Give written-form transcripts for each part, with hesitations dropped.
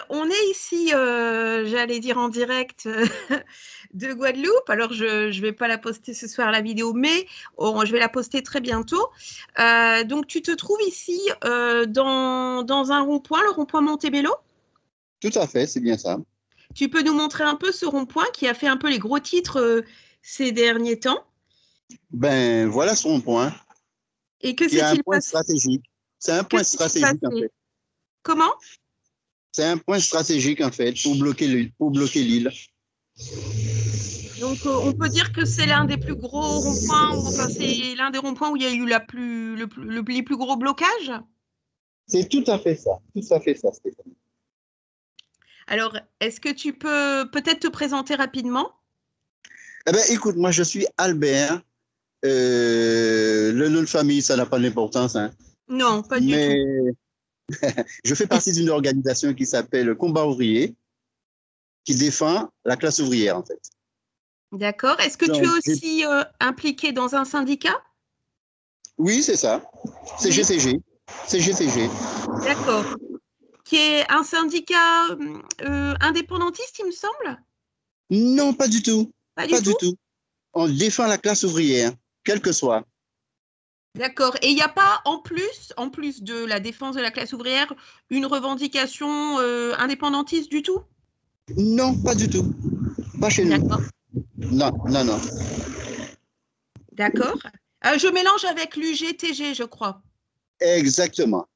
On est ici, j'allais dire en direct de Guadeloupe. Alors, je ne vais pas la poster ce soir, la vidéo, mais je vais la poster très bientôt. Donc, tu te trouves ici dans un rond-point, le rond-point Montebello. Tout à fait, c'est bien ça. Tu peux nous montrer un peu ce rond-point qui a fait un peu les gros titres ces derniers temps? Ben, voilà ce rond-point. Et que s'est-il passé? Un point stratégique. C'est un point stratégique, en fait. Comment? C'est un point stratégique, en fait, pour bloquer l'île. Donc, on peut dire que c'est l'un des plus gros ronds-points, enfin, c'est l'un des ronds-points où il y a eu les plus gros blocages? C'est tout à fait ça, Stéphanie. Alors, est-ce que tu peux peut-être te présenter rapidement? Eh bien, écoute, moi, je suis Albert. Le nom de famille, ça n'a pas d'importance. Hein. Non, pas du tout. Je fais partie d'une organisation qui s'appelle Combat ouvrier, qui défend la classe ouvrière, en fait. D'accord. Est-ce que tu es aussi impliqué dans un syndicat? Oui, c'est ça. C'est GCG. C'est GCG. D'accord. Qui est un syndicat indépendantiste, il me semble? Non, pas du tout. Pas du tout. On défend la classe ouvrière, quelle que soit. D'accord. Et il n'y a pas, en plus de la défense de la classe ouvrière, une revendication indépendantiste du tout? Non, pas du tout. Pas chez nous. D'accord. Non. D'accord. Je mélange avec l'UGTG, je crois. Exactement.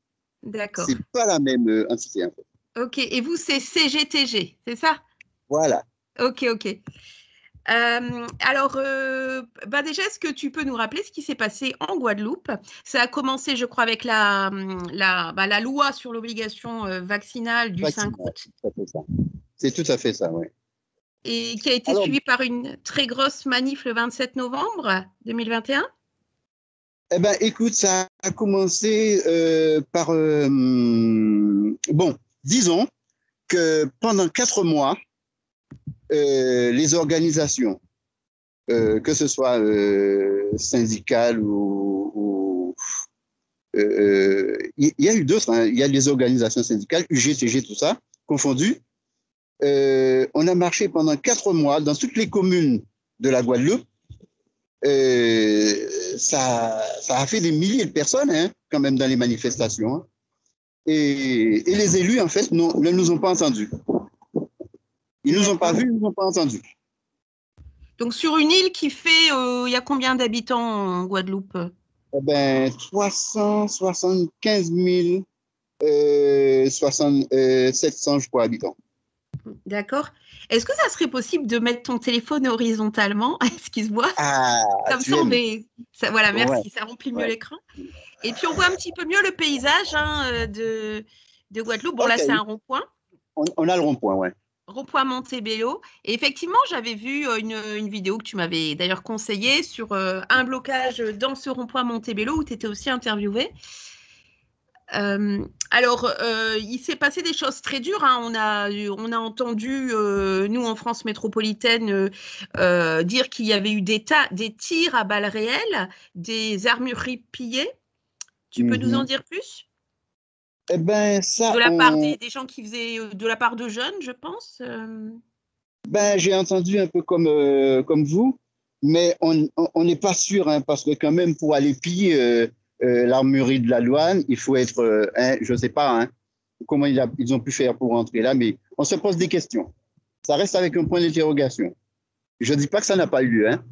D'accord. C'est pas la même entité, en fait. Ok. Et vous, c'est CGTG, c'est ça? Voilà. Ok. Alors, déjà, est-ce que tu peux nous rappeler ce qui s'est passé en Guadeloupe? Ça a commencé, je crois, avec la loi sur l'obligation vaccinale du 5 août. C'est tout à fait ça, oui. Et qui a été suivie par une très grosse manif le 27 novembre 2021? Eh bien, écoute, ça a commencé par... bon, disons que pendant 4 mois, les organisations, que ce soit syndicales ou il y a eu d'autres, hein, il y a des organisations syndicales, UGTG, tout ça, confondues. On a marché pendant 4 mois dans toutes les communes de la Guadeloupe. Ça a fait des milliers de personnes, hein, quand même, dans les manifestations. Hein. Et les élus, en fait, ne nous ont pas entendus. Ils ne nous ont pas vus, ils ne nous ont pas entendus. Donc, sur une île qui fait, il y a combien d'habitants en Guadeloupe? Eh bien, 375 700, je crois, habitants. D'accord. Est-ce que ça serait possible de mettre ton téléphone horizontalement? Est-ce qu'il se voit? Comme ça, voilà, merci, ouais. Ça remplit mieux l'écran. Et puis, on voit un petit peu mieux le paysage de Guadeloupe. Bon, là, c'est un rond-point. On a le rond-point, ouais. Rond-point Montebello. Et effectivement, j'avais vu une vidéo que tu m'avais d'ailleurs conseillée sur un blocage dans ce rond-point Montebello où tu étais aussi interviewée. Alors, il s'est passé des choses très dures. Hein. On a entendu, nous en France métropolitaine, dire qu'il y avait eu des tirs à balles réelles, des armureries pillées. Tu peux nous en dire plus? Eh ben, ça, de la part des gens qui faisaient, de la part de jeunes, je pense. Ben, j'ai entendu un peu comme vous, mais on n'est pas sûr, hein, parce que quand même, pour aller piller l'armurerie de la douane, il faut être, je ne sais pas hein, comment ils ont pu faire pour rentrer là, mais on se pose des questions. Ça reste avec un point d'interrogation. Je ne dis pas que ça n'a pas eu lieu, hein,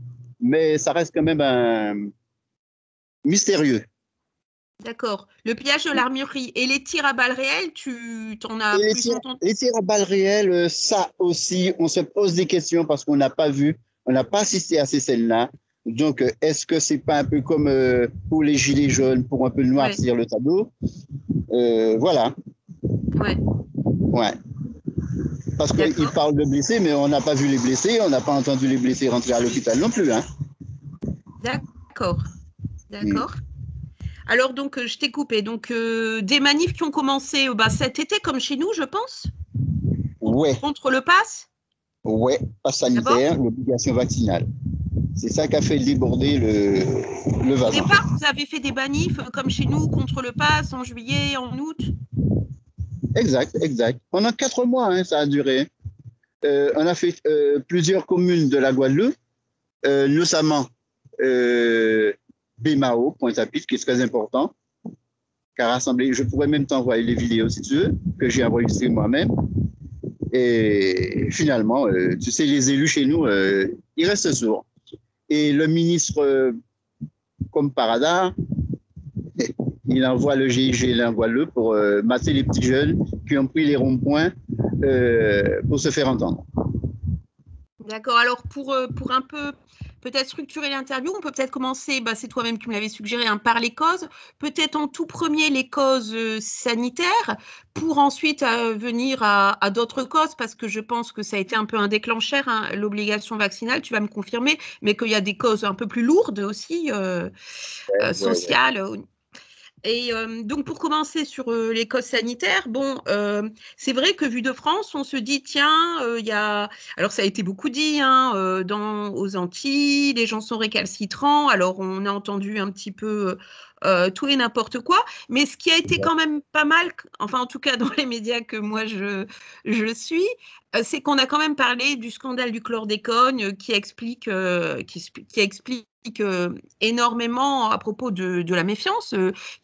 mais ça reste quand même mystérieux. D'accord. Le pillage de l'armurerie et les tirs à balles réelles, tu t'en as plus entendu? Les tirs à balles réelles, ça aussi, on se pose des questions parce qu'on n'a pas vu, on n'a pas assisté à ces scènes-là. Donc, est-ce que c'est pas un peu comme pour les gilets jaunes, pour un peu noircir le tableau? Voilà. Ouais. Parce qu'ils parlent de blessés, mais on n'a pas vu les blessés, on n'a pas entendu les blessés rentrer à l'hôpital non plus. Hein. D'accord. Alors, donc, je t'ai coupé. Donc, des manifs qui ont commencé cet été, comme chez nous, je pense? Ouais. Contre le pass? Ouais, pass sanitaire, l'obligation vaccinale. C'est ça qui a fait déborder le vase. Au départ, vous avez fait des manifs comme chez nous contre le pass en juillet, en août? exact, exact. Pendant 4 mois, hein, ça a duré. On a fait plusieurs communes de la Guadeloupe, notamment Bémao, Pointe-à-Pitre, qui est très important, car rassemblé, je pourrais même t'envoyer les vidéos si tu veux, que j'ai enregistrées moi-même. Et finalement, tu sais, les élus chez nous, ils restent sourds. Et le ministre, comme par hasard, il envoie le GIGN en Guadeloupe pour mater les petits jeunes qui ont pris les ronds-points pour se faire entendre. D'accord. Alors, pour un peu peut-être structurer l'interview, on peut peut-être commencer, bah, c'est toi-même qui me l'avais suggéré, hein, par les causes. Peut-être en tout premier les causes sanitaires, pour ensuite venir à d'autres causes, parce que je pense que ça a été un peu un déclencheur, hein, l'obligation vaccinale, tu vas me confirmer, mais qu'il y a des causes un peu plus lourdes aussi, sociales. Et donc, pour commencer sur les causes sanitaires, bon, c'est vrai que vu de France, on se dit, tiens, il y a… Alors, ça a été beaucoup dit, hein, aux Antilles, les gens sont récalcitrants. Alors, on a entendu un petit peu tout et n'importe quoi. Mais ce qui a été quand même pas mal, enfin, en tout cas, dans les médias que moi, je suis, c'est qu'on a quand même parlé du scandale du chlordécone qui explique énormément à propos de la méfiance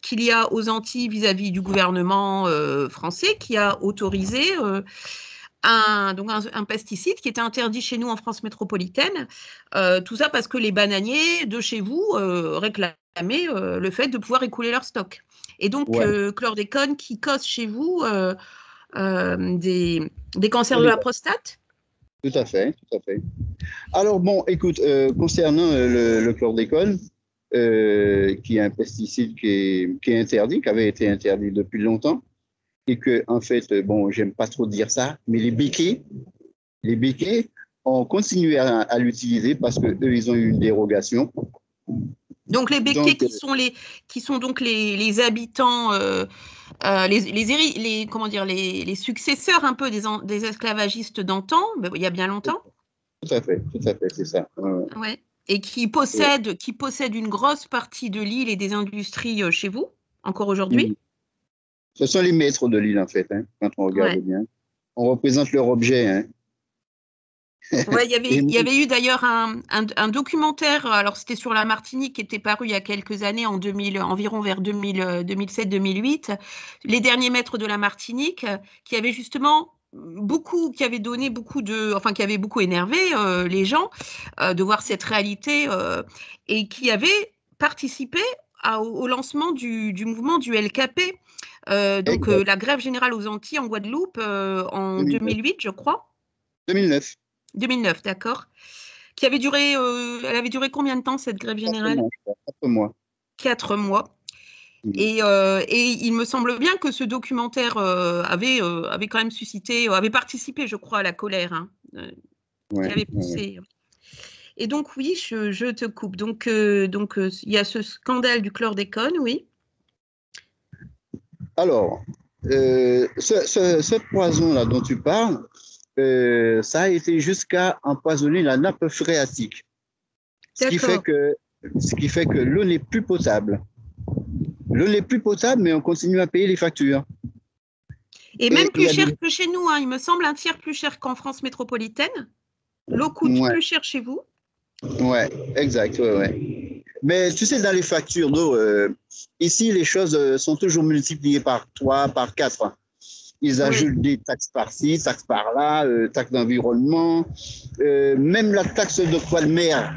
qu'il y a aux Antilles vis-à-vis du gouvernement français qui a autorisé un pesticide qui était interdit chez nous en France métropolitaine. Tout ça parce que les bananiers de chez vous réclamaient le fait de pouvoir écouler leur stock. Et donc, chlordécone qui cause chez vous des cancers de la prostate. Tout à fait, tout à fait. Alors bon, écoute, concernant le chlordécone, qui est un pesticide qui est interdit, qui avait été interdit depuis longtemps, et que en fait, bon, j'aime pas trop dire ça, mais les béquets ont continué à l'utiliser parce que eux, ils ont eu une dérogation. Donc les béquets qui sont donc les habitants, comment dire, les successeurs un peu des esclavagistes d'antan, il y a bien longtemps. Tout à fait, c'est ça. Ouais. Et qui possèdent une grosse partie de l'île et des industries chez vous, encore aujourd'hui. Ce sont les maîtres de l'île, en fait, hein, quand on regarde bien. On représente leur objet. Hein. Ouais, il y avait eu d'ailleurs un documentaire, alors c'était sur la Martinique, qui était paru il y a quelques années, environ vers 2007-2008, Les derniers maîtres de la Martinique, qui avait justement qui avait beaucoup énervé les gens de voir cette réalité et qui avait participé au lancement du mouvement du LKP, donc la grève générale aux Antilles en Guadeloupe en 2008, je crois. 2009. 2009, d'accord. Elle avait duré combien de temps, cette grève générale? 4 mois. 4 mois. Et il me semble bien que ce documentaire avait quand même avait participé, je crois, à la colère, hein, qui avait poussé. Et donc, oui, je te coupe. Donc, il y a ce scandale du chlordécone, oui. Alors, ce poison-là dont tu parles, ça a été jusqu'à empoisonner la nappe phréatique. Ce qui fait que l'eau n'est plus potable. L'eau n'est plus potable, mais on continue à payer les factures. Et même plus cher que chez nous, hein, il me semble un tiers plus cher qu'en France métropolitaine. L'eau coûte plus cher chez vous. Ouais, exact, ouais. Mais tu sais, dans les factures d'eau, ici, les choses sont toujours multipliées par 3, par 4. Ils ajoutent des taxes par-ci, taxes par-là, taxes d'environnement. Même la taxe d'octroi de mer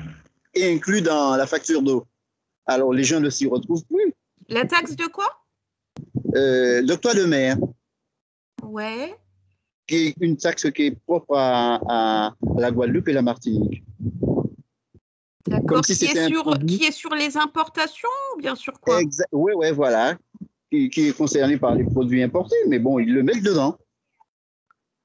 est inclue dans la facture d'eau. Alors, les gens ne s'y retrouvent plus. La taxe de quoi? D'octroi de mer. Ouais. Qui est une taxe qui est propre à la Guadeloupe et la Martinique. D'accord, qui est sur les importations ou bien sûr quoi? Oui, voilà. Qui est concerné par les produits importés, mais bon, ils le mettent dedans.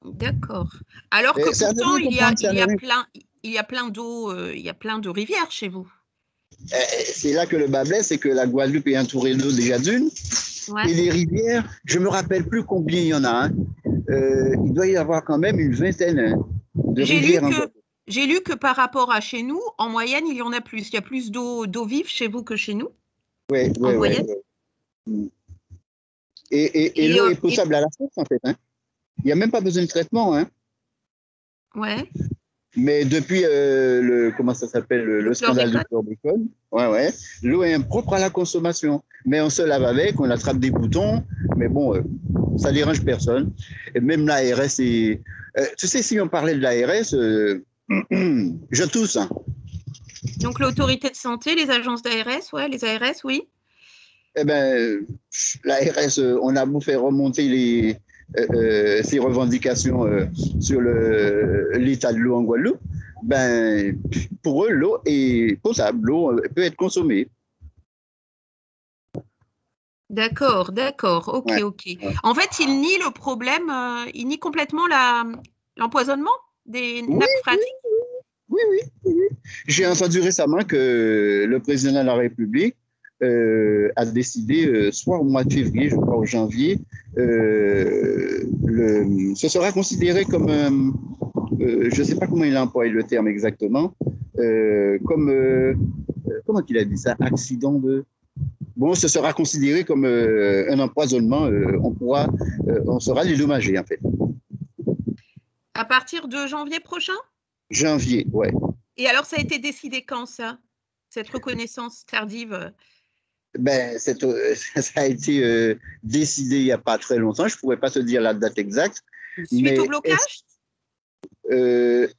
D'accord. Alors que pourtant, il y a plein d'eau, il y a plein de rivières chez vous. C'est là que le bas blesse, c'est que la Guadeloupe est entourée d'eau déjà d'une. Ouais. Et les rivières, je ne me rappelle plus combien il y en a. Hein. Il doit y avoir quand même une vingtaine de rivières. J'ai lu que par rapport à chez nous, en moyenne, il y en a plus. Il y a plus d'eau vive chez vous que chez nous. Oui, en moyenne. Ouais. Et l'eau est potable à la source, en fait. Hein. Il n'y a même pas besoin de traitement. Hein. Ouais. Mais depuis comment ça s'appelle, le scandale du chlordécone, l'eau est impropre à la consommation. Mais on se lave avec, on attrape des boutons, mais bon, ça dérange personne. Et même l'ARS, tu sais, si on parlait de l'ARS, je tousse. Hein. Donc l'autorité de santé, les agences d'ARS, ouais, les ARS, oui. Eh bien, l'ARS, on a beau faire remonter ces revendications sur l'état de l'eau en Guadeloupe, ben, pour eux, l'eau est potable, l'eau peut être consommée. D'accord, ok, Ouais. ok. En fait, ils nient le problème, ils nient complètement l'empoisonnement des nappes phréatiques. Oui. J'ai entendu récemment que le président de la République a décidé, soit au mois de février, je crois, au janvier, ce sera considéré comme, je ne sais pas comment il a employé le terme exactement, comme, comment il a dit ça, accident de... Bon, ce sera considéré comme un empoisonnement, on sera dédommagé en fait. À partir de janvier prochain? Janvier, ouais. Et alors, ça a été décidé quand, ça? Cette reconnaissance tardive? Ben, ça a été décidé il n'y a pas très longtemps. Je ne pourrais pas te dire la date exacte. Suite au blocage?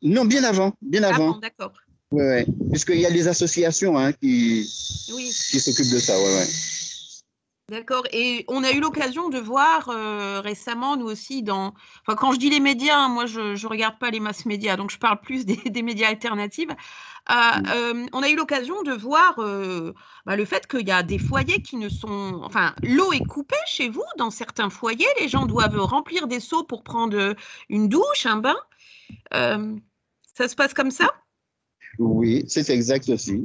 Non, bien avant. Ah bon, d'accord. Ouais. Puisqu'il y a des associations qui s'occupent de ça. Ouais. D'accord. Et on a eu l'occasion de voir récemment, nous aussi, enfin, quand je dis les médias, hein, moi, je ne regarde pas les mass médias, donc je parle plus des médias alternatifs. On a eu l'occasion de voir le fait qu'il y a des foyers qui ne sont... Enfin, l'eau est coupée chez vous, dans certains foyers. Les gens doivent remplir des seaux pour prendre une douche, un bain. Ça se passe comme ça? Oui, c'est exact aussi.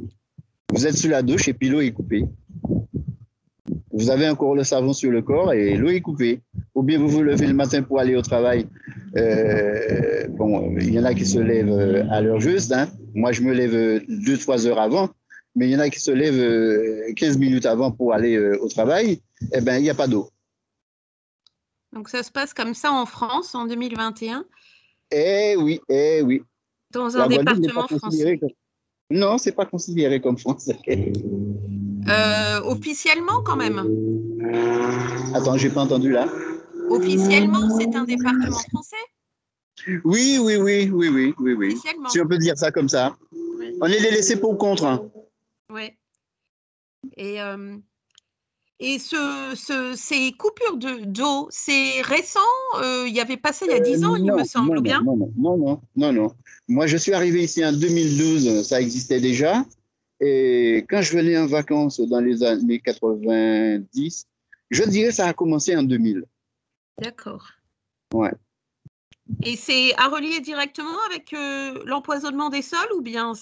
Vous êtes sous la douche et puis l'eau est coupée. Vous avez encore le savon sur le corps et l'eau est coupée. Ou bien vous vous levez le matin pour aller au travail. Bon, il y en a qui se lèvent à l'heure juste. Hein. Moi, je me lève 2-3 heures avant. Mais il y en a qui se lèvent 15 minutes avant pour aller au travail. Eh bien, il n'y a pas d'eau. Donc, ça se passe comme ça en France en 2021? Eh oui. Dans un La Guadeloupe n'est pas département considérée français? comme... Non, c'est pas considéré comme français. Officiellement, quand même. Attends, j'ai pas entendu là. Officiellement, c'est un département français? Oui. Officiellement. Si on peut dire ça comme ça. Oui. On est les laissés pour contre. Hein. Ouais. Et ces coupures d'eau, c'est récent? Il y avait pas ça il y a 10 ans, il me semble, ou bien? Non. Moi, je suis arrivé ici en 2012, ça existait déjà. Et quand je venais en vacances dans les années 90, je dirais que ça a commencé en 2000. D'accord. Ouais. Et c'est à relier directement avec l'empoisonnement des sols ou bien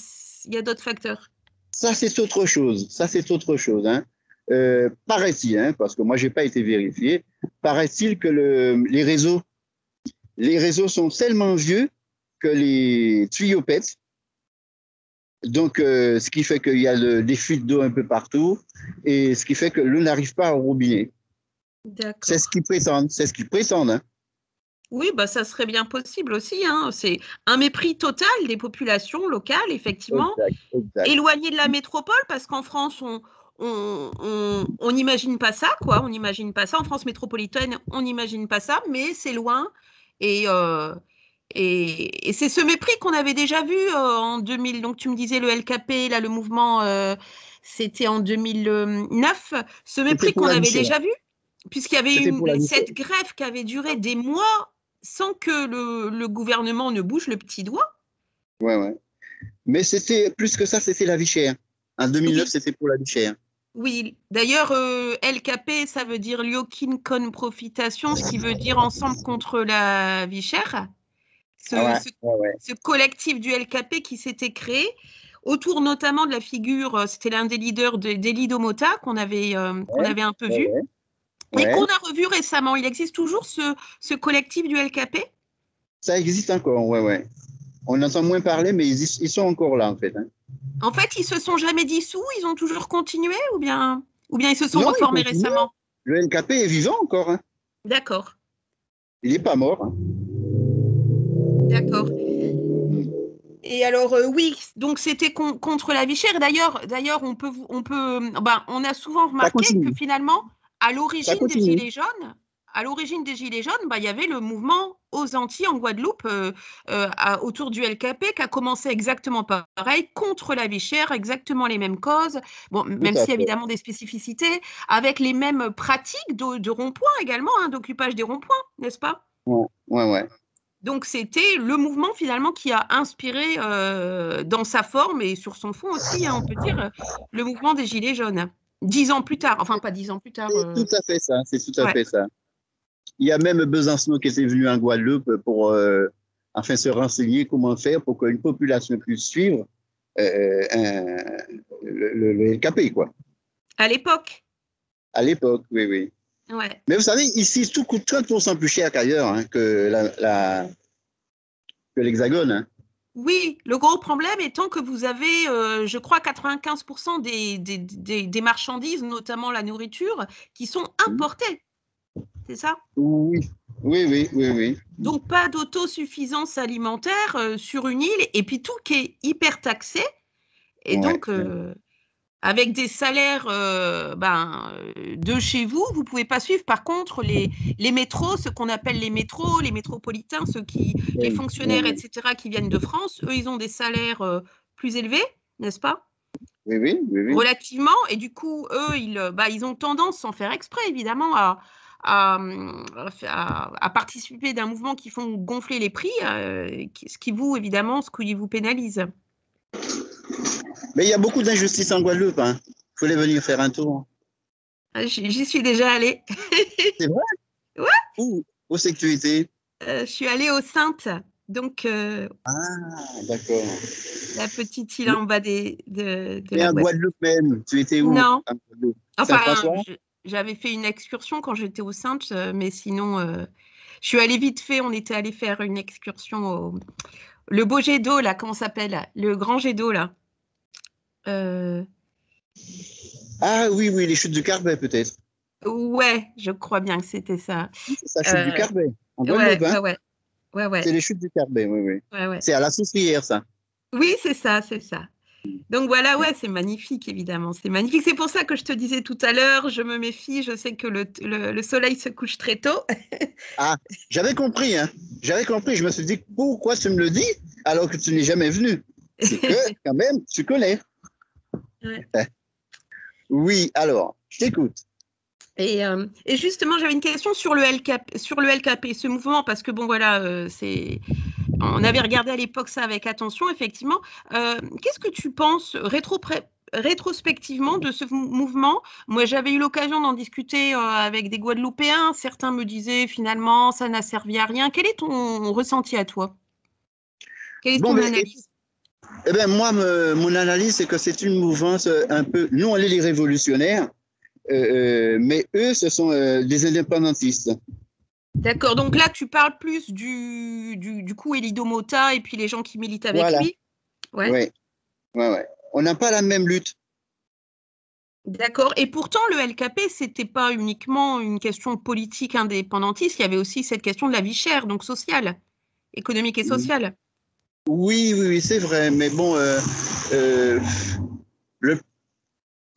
il y a d'autres facteurs? Ça, c'est autre chose. Hein. Paraît-il, hein, parce que moi, je n'ai pas été vérifié, paraît-il que les réseaux sont tellement vieux que les tuyaux pètent. Donc, ce qui fait qu'il y a des fuites d'eau un peu partout et ce qui fait que l'eau n'arrive pas au robinet. D'accord. C'est ce qu'ils prétendent. Hein. Oui, bah, ça serait bien possible aussi. Hein. C'est un mépris total des populations locales, effectivement, Exact. éloignées de la métropole, parce qu'en France, on n'imagine pas ça, quoi. On n'imagine pas ça. En France métropolitaine, on n'imagine pas ça, mais c'est loin. Et c'est ce mépris qu'on avait déjà vu en 2000. Donc, tu me disais le LKP, là, le mouvement, c'était en 2009. Ce mépris qu'on avait déjà vu, puisqu'il y avait cette grève qui avait duré des mois sans que le gouvernement ne bouge le petit doigt. Ouais. Mais c'était plus que ça, c'était la vie chère. En 2009, c'était pour la vie chère. Oui, d'ailleurs, LKP, ça veut dire Lyokin Con Profitation, ce qui veut dire Ensemble contre la vie chère. Ce collectif du LKP qui s'était créé autour notamment de la figure, c'était l'un des leaders d'Elie Domota qu'on avait un peu vu. Et qu'on a revu récemment. Il existe toujours ce collectif du LKP? Ça existe encore, ouais. On entend moins parler, mais ils sont encore là, en fait. Hein. En fait, ils se sont jamais dissous? Ils ont toujours continué ou bien ils se sont reformés récemment? Le LKP est vivant encore, hein. D'accord, Il n'est pas mort, hein. d'accord. Et alors, oui, donc c'était contre la vie chère. D'ailleurs, on a souvent Ça remarqué que continue, finalement, à ça l'origine des continue. Gilets jaunes, il y avait le mouvement aux Antilles, en Guadeloupe, autour du LKP, qui a commencé exactement pareil, contre la vie chère, exactement les mêmes causes. Bon, Tout même à s'il y a fait. évidemment des spécificités, avec les mêmes pratiques de rond-point également, hein, d'occupage des ronds-points, n'est-ce pas? Ouais, ouais, ouais. Donc, c'était le mouvement finalement qui a inspiré dans sa forme et sur son fond aussi, hein, on peut dire, le mouvement des Gilets jaunes. 10 ans plus tard, enfin pas 10 ans plus tard. C'est tout à fait ça, c'est tout à Ouais. fait ça. Il y a même Besançon qui était venu en Guadeloupe pour enfin se renseigner comment faire pour qu'une population puisse suivre le LKP, quoi. À l'époque. À l'époque, oui, oui. Ouais. Mais vous savez, ici, tout coûte 30% plus cher qu'ailleurs, hein, que l'Hexagone, hein. Oui, le gros problème étant que vous avez, je crois, 95% des marchandises, notamment la nourriture, qui sont importées. C'est ça? Oui, oui, oui, oui, oui. Donc, pas d'autosuffisance alimentaire sur une île, et puis tout qui est hyper taxé. Et Ouais. donc, avec des salaires de chez vous, vous ne pouvez pas suivre. Par contre, les métros, ce qu'on appelle les métros, les métropolitains, les Oui, oui, fonctionnaires, oui, etc., qui viennent de France, eux, ils ont des salaires plus élevés, n'est-ce pas? oui, oui, oui, oui. Relativement. Et du coup, eux, ils ont tendance, sans faire exprès, évidemment, à, à participer d'un mouvement qui font gonfler les prix, ce qui vous pénalise. Mais il y a beaucoup d'injustices en Guadeloupe, hein. Il fallait venir faire un tour. J'y suis déjà allée. C'est vrai? Ouais, Où c'est que tu étais? je suis allée aux Saintes, donc Ah, d'accord. la petite île Mais, en bas de mais la en Guadeloupe. Guadeloupe même, tu étais où? Non, En Guadeloupe. enfin, Saint-François? j'avais fait une excursion quand j'étais aux Saintes, mais sinon, je suis allée vite fait. On était allé faire une excursion le beau jet d'eau là, comment ça s'appelle? Le grand jet d'eau là. Euh, Ah oui, oui, les chutes du Carbet, peut-être. ouais, je crois bien que c'était ça. Oui, c'est ça, chute du Euh, Carbet. En ouais, Guadeloupe, hein? ouais, ouais, ouais, C'est ouais, les chutes du Carbet, oui, oui. ouais, ouais. C'est à la Soufrière, ça. Oui, c'est ça, c'est ça. Donc voilà, ouais, c'est magnifique, évidemment. C'est magnifique. C'est pour ça que je te disais tout à l'heure, je me méfie, je sais que le soleil se couche très tôt. Ah, j'avais compris, hein. J'avais compris. Je me suis dit, pourquoi tu me le dis alors que tu n'es jamais venu? C'est que, quand même, tu connais. Ouais. Oui, alors, je t'écoute. Et justement, j'avais une question sur le LKP, ce mouvement, parce que bon, voilà, on avait regardé à l'époque ça avec attention, effectivement. Qu'est-ce que tu penses rétrospectivement de ce mouvement? Moi, j'avais eu l'occasion d'en discuter avec des Guadeloupéens. Certains me disaient finalement, ça n'a servi à rien. Quel est ton ressenti à toi? Quelle est Bon, ton ben, analyse? eh ben, moi, mon analyse, c'est que c'est une mouvance un peu. Nous, on est les révolutionnaires, mais eux, ce sont des indépendantistes. D'accord, donc là, tu parles plus du coup Elido Mota et puis les gens qui militent avec Voilà. lui? Ouais. Ouais, ouais, ouais. On n'a pas la même lutte. D'accord. Et pourtant, le LKP, c'était pas uniquement une question politique indépendantiste, il y avait aussi cette question de la vie chère, donc sociale, économique et sociale. Oui, oui, oui, c'est vrai. Mais bon, euh, le,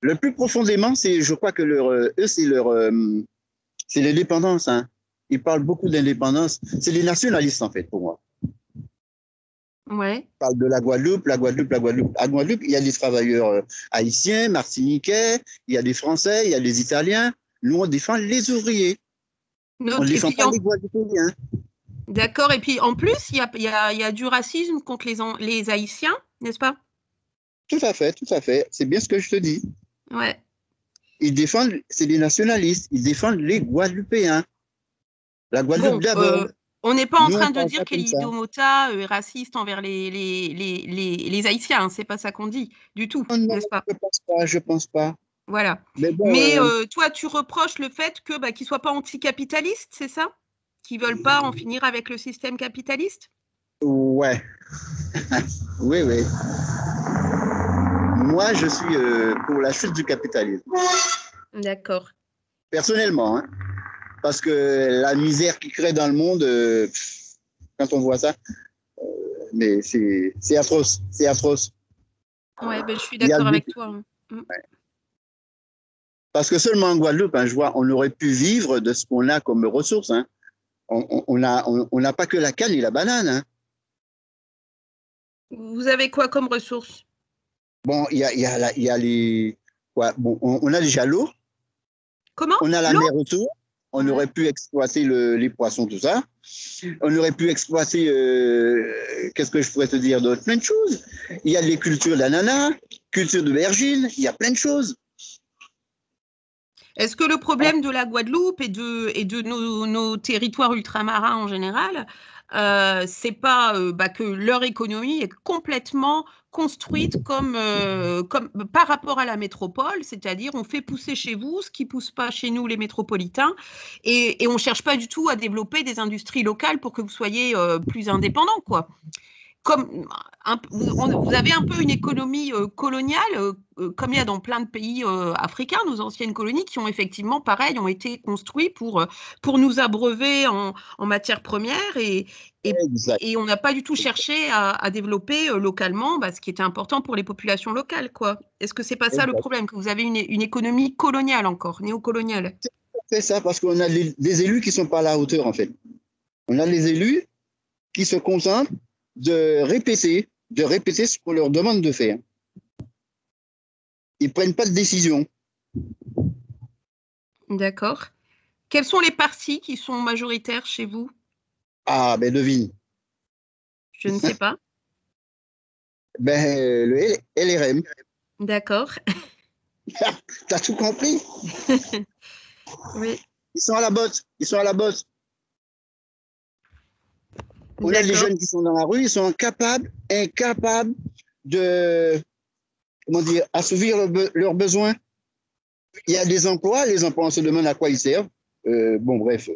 le plus profondément, c'est, je crois que eux, c'est l'indépendance, hein. Ils parlent beaucoup d'indépendance. C'est les nationalistes, en fait, pour moi. Ouais. Ils parlent de la Guadeloupe, la Guadeloupe, la Guadeloupe. À Guadeloupe, il y a des travailleurs haïtiens, martiniquais, il y a des Français, il y a des Italiens. Nous, on défend les ouvriers. On ne Et défend puis, pas les Guadeloupéens. d'accord. Et puis, en plus, il y a du racisme contre les Haïtiens, n'est-ce pas? Tout à fait, tout à fait. C'est bien ce que je te dis. Ouais. Ils défendent, c'est des nationalistes. Ils défendent les Guadeloupéens. La Guadeloupe Bon, d'abord. on n'est pas en Nous, on ne train de parle dire pas comme ça. qu'Elido Mota est raciste envers les Haïtiens, hein, c'est pas ça qu'on dit du tout, Non, non, n'est-ce pas? je ne pense pas, je pense pas. Voilà. Mais bon, Mais toi, tu reproches le fait que qu'ils ne soient pas anticapitalistes, c'est ça? Qu'ils ne veulent pas en finir avec le système capitaliste? ouais, oui, oui. Moi, je suis pour la chute du capitalisme. D'accord. personnellement, hein, parce que la misère qui crée dans le monde, quand on voit ça, mais c'est atroce, c'est atroce. Ouais, ben, je suis Il y a d'accord avec beaucoup, toi. Mm. parce que seulement en Guadeloupe, hein, je vois, on aurait pu vivre de ce qu'on a comme ressources. Hein. On n'a pas que la canne et la banane. Hein. Vous avez quoi comme ressources? Bon, il y a les, ouais, bon, on a déjà l'eau, Comment? on a la L'eau? mer autour. On Ouais. aurait pu exploiter les poissons, tout ça. On aurait pu exploiter, qu'est-ce que je pourrais te dire d'autre? Plein de choses. Il y a les cultures d'ananas, culture d'aubergines, il y a plein de choses. Est-ce que le problème de la Guadeloupe et de nos territoires ultramarins en général, c'est pas bah, que leur économie est complètement construite comme par rapport à la métropole, c'est-à-dire on fait pousser chez vous ce qui pousse pas chez nous les métropolitains, et on cherche pas du tout à développer des industries locales pour que vous soyez plus indépendants, quoi. Comme vous avez un peu une économie coloniale, comme il y a dans plein de pays africains, nos anciennes colonies qui ont effectivement, pareil, ont été construits pour nous abreuver en matières premières Exact, et on n'a pas du tout cherché à développer localement ce qui était important pour les populations locales, quoi. Est-ce que c'est pas ça le exact. problème, que vous avez une économie coloniale encore, néocoloniale? C'est ça, parce qu'on a des élus qui sont pas à la hauteur, en fait. On a les élus qui se contentent de répéter ce qu'on leur demande de faire. Ils prennent pas de décision. D'accord. Quels sont les partis qui sont majoritaires chez vous? Ah, ben devine. Je ne sais pas. Ben, le LRM. D'accord. T'as tout compris? Oui, Ils sont à la botte. Ils sont à la botte. On a des d'accord. jeunes qui sont dans la rue, ils sont incapables de, comment dire, assouvir leurs besoins. Il y a des emplois, les emplois, on se demande à quoi ils servent. Bon, bref.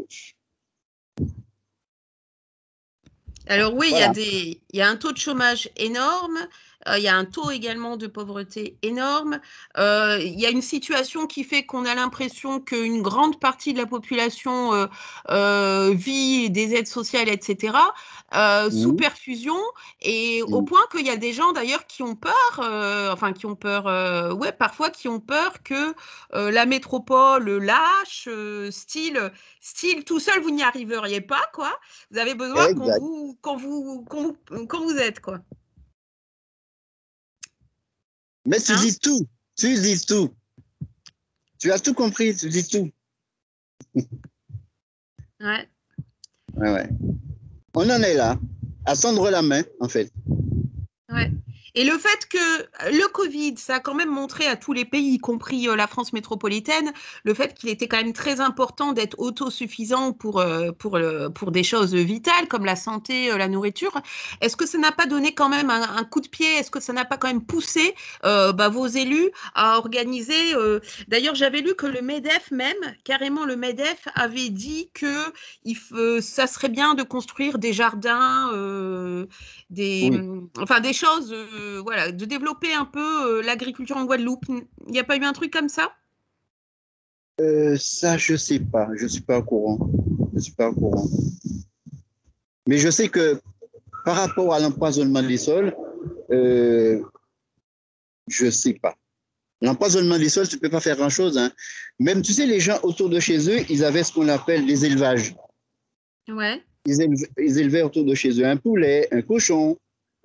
Alors oui, Voilà. il y a un taux de chômage énorme, il y a un taux également de pauvreté énorme. Il y a une situation qui fait qu'on a l'impression qu'une grande partie de la population vit des aides sociales, etc., sous Mmh. perfusion, et au Mmh. point qu'il y a des gens d'ailleurs qui ont peur, enfin qui ont peur, ouais, parfois qui ont peur que la métropole lâche, style tout seul vous n'y arriveriez pas, quoi. Vous avez besoin Exact. quand vous êtes, quoi. Mais tu Hein? dis tout. Tu dis tout. Tu as tout compris, tu dis tout. Ouais. Ouais, ouais. On en est là, à tendre la main, en fait. Ouais. Et le fait que le Covid, ça a quand même montré à tous les pays, y compris la France métropolitaine, le fait qu'il était quand même très important d'être autosuffisant pour des choses vitales comme la santé, la nourriture. Est-ce que ça n'a pas donné quand même un coup de pied? Est-ce que ça n'a pas quand même poussé vos élus à organiser D'ailleurs, j'avais lu que le MEDEF même, carrément le MEDEF avait dit que ça serait bien de construire des jardins Oui. enfin des choses, voilà, de développer un peu l'agriculture en Guadeloupe. Il n'y a pas eu un truc comme ça? Ça, je sais pas. Je suis pas au courant. Je suis pas au courant. Mais je sais que par rapport à l'empoisonnement des sols, euh, je sais pas. L'empoisonnement des sols, tu peux pas faire grand-chose. Hein. Même, tu sais, les gens autour de chez eux, ils avaient ce qu'on appelle des élevages. Ouais, Ils élevaient autour de chez eux un poulet, un cochon,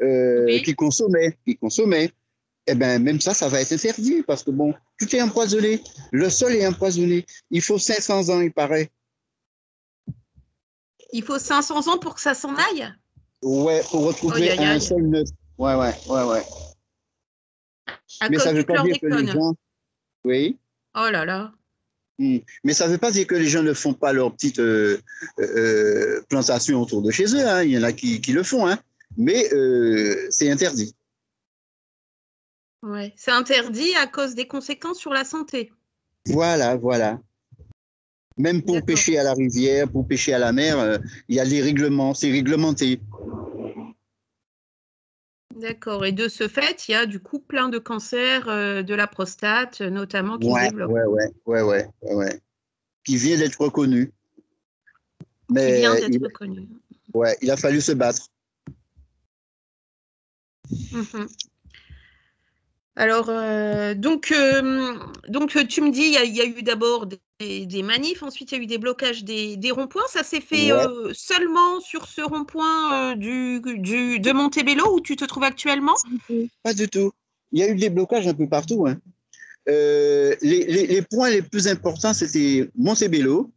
oui. qui consommaient, qui consommaient. Eh bien, même ça va être interdit parce que bon, tout est empoisonné. Le sol est empoisonné. Il faut 500 ans, il paraît. Il faut 500 ans pour que ça s'en aille? Ouais, pour Aïe, retrouver aïe, un aïe. sol neuf. Ouais, ouais, ouais, ouais. À Mais ça cause ne veut du pas dire que les chlordécone. gens. Oui. Oh là là. Mais ça ne veut pas dire que les gens ne font pas leur petite plantation autour de chez eux. Hein. Il y en a qui le font. Hein. Mais c'est interdit. Ouais. C'est interdit à cause des conséquences sur la santé. Voilà, voilà. Même pour D'accord. pêcher à la rivière, pour pêcher à la mer, il y a des règlements, c'est réglementé. D'accord. Et de ce fait, il y a du coup plein de cancers de la prostate, notamment, qui se Ouais, développent. ouais, ouais, ouais, ouais, ouais, ouais. qui vient d'être reconnu. Mais qui vient d'être reconnu. Ouais, il a fallu se battre. Mmh. Alors, donc, tu me dis, il y a eu d'abord des manifs, ensuite il y a eu des blocages des ronds-points. Ça s'est fait Ouais. seulement sur ce rond-point de Montebello où tu te trouves actuellement? Pas du tout. Il y a eu des blocages un peu partout, hein. Les points les plus importants, c'était Montebello,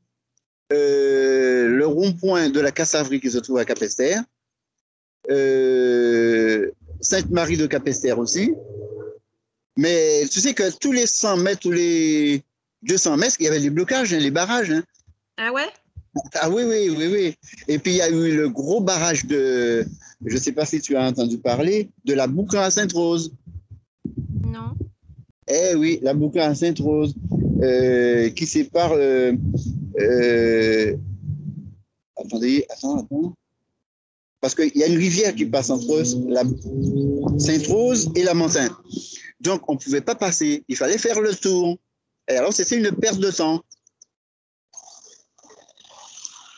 le rond-point de la Cassavrie qui se trouve à Capesterre, Sainte-Marie de Capesterre aussi. Mais tu sais que tous les 100 mètres, tous les 200 mètres, il y avait des blocages, hein, les barrages. Hein. Ah ouais? Ah oui, oui, oui, oui. Et puis il y a eu le gros barrage de, je ne sais pas si tu as entendu parler, de la Boucra à Sainte-Rose. Non. Eh oui, la Boucra à Sainte-Rose, qui sépare. Attendez, attends. Parce qu'il y a une rivière qui passe entre la Sainte-Rose et la Montagne. Donc, on ne pouvait pas passer. Il fallait faire le tour. Et alors, c'était une perte de temps.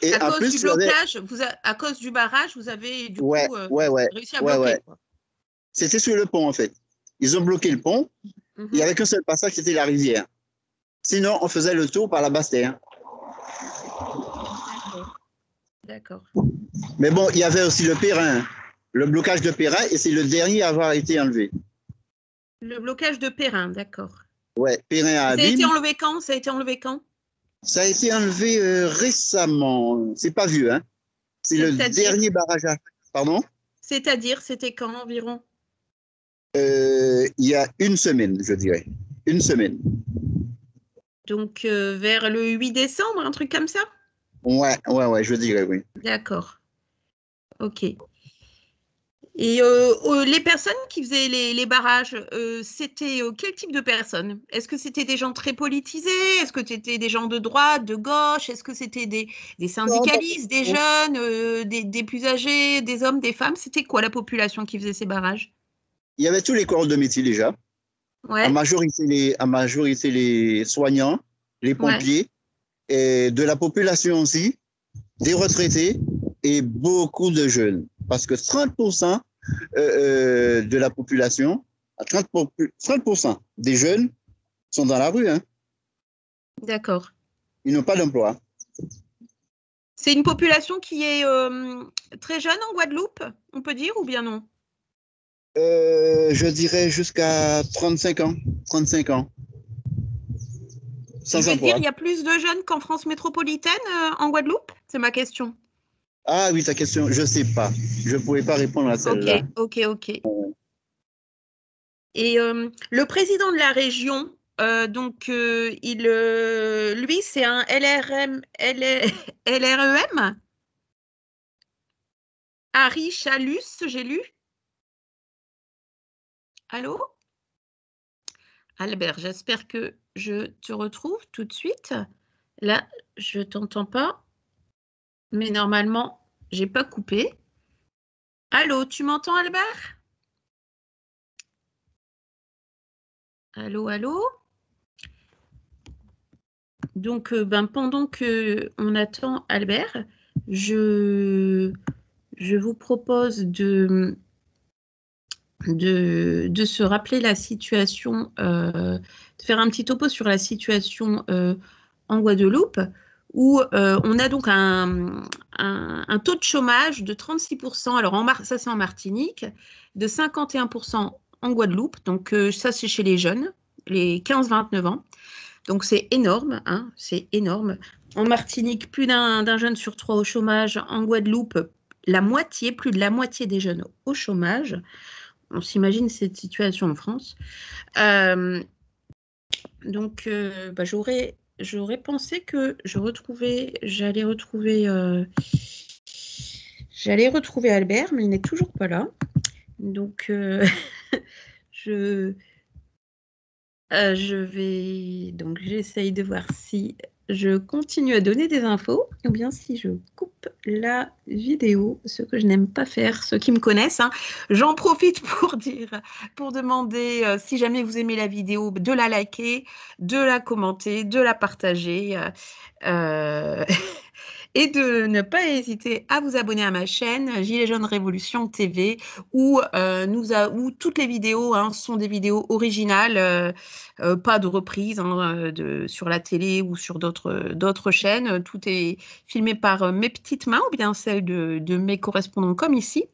Et à en cause plus, du blocage, à cause du barrage, vous avez du coup réussi à bloquer. Quoi. C'était sur le pont, en fait. Ils ont bloqué le pont. Il n'y avait qu'un seul passage, c'était la rivière. Sinon, on faisait le tour par la Basse-Terre. D'accord. Mais bon, il y avait aussi le Perrin, le blocage de Perrin, et c'est le dernier à avoir été enlevé. Le blocage de Perrin, d'accord. Ouais, Perrin à Abîme. Ça a été enlevé quand? Ça a été enlevé quand? Ça a été enlevé récemment. C'est pas vieux, hein. C'est le dernier barrage à... Pardon? C'est-à-dire, c'était quand environ? Il y a une semaine, je dirais. Une semaine. Donc, vers le 8 décembre, un truc comme ça? Ouais, je dirais oui. D'accord. Ok. Et les personnes qui faisaient les barrages, c'était quel type de personnes? Est-ce que c'était des gens très politisés? Est-ce que c'était des gens de droite, de gauche? Est-ce que c'était des syndicalistes, des jeunes, des plus âgés, des hommes, des femmes? C'était quoi la population qui faisait ces barrages? Il y avait tous les corps de métier déjà. Ouais. En majorité, les soignants, les pompiers, et de la population aussi, des retraités et beaucoup de jeunes. Parce que 30% de la population, 30% des jeunes sont dans la rue. Hein. D'accord. Ils n'ont pas d'emploi. C'est une population qui est très jeune en Guadeloupe, on peut dire, ou bien non? Je dirais jusqu'à 35 ans. 35 ans. Je veux dire, il y a plus de jeunes qu'en France métropolitaine en Guadeloupe? C'est ma question. Ah oui, ta question, je ne sais pas. Je ne pourrais pas répondre à celle-là. Ok. Et le président de la région, lui, c'est un LREM. Harry Chalus, j'ai lu. Allô? Albert, j'espère que je te retrouve tout de suite. Là, je ne t'entends pas, mais normalement, je n'ai pas coupé. Allô, tu m'entends, Albert? Allô? Donc, pendant qu'on attend Albert, je vous propose de se rappeler la situation, de faire un petit topo sur la situation en Guadeloupe, où on a donc un taux de chômage de 36%, alors ça c'est en Martinique, de 51% en Guadeloupe, donc ça c'est chez les jeunes, les 15-29 ans, donc c'est énorme, hein, c'est énorme. En Martinique, plus d'un jeune sur 3 au chômage, en Guadeloupe, plus de la moitié des jeunes au chômage. On s'imagine cette situation en France. Donc, j'aurais pensé que j'allais retrouver Albert, mais il n'est toujours pas là. Donc, j'essaye de voir si je continue à donner des infos, ou bien si je coupe la vidéo, ce que je n'aime pas faire, ceux qui me connaissent, hein. J'en profite pour demander, si jamais vous aimez la vidéo, de la liker, de la commenter, de la partager. Euh, et de ne pas hésiter à vous abonner à ma chaîne Gilets jaunes Révolution TV où toutes les vidéos, hein, sont des vidéos originales, pas de reprises, hein, sur la télé ou sur d'autres chaînes. Tout est filmé par mes petites mains ou bien celles de mes correspondants comme ici.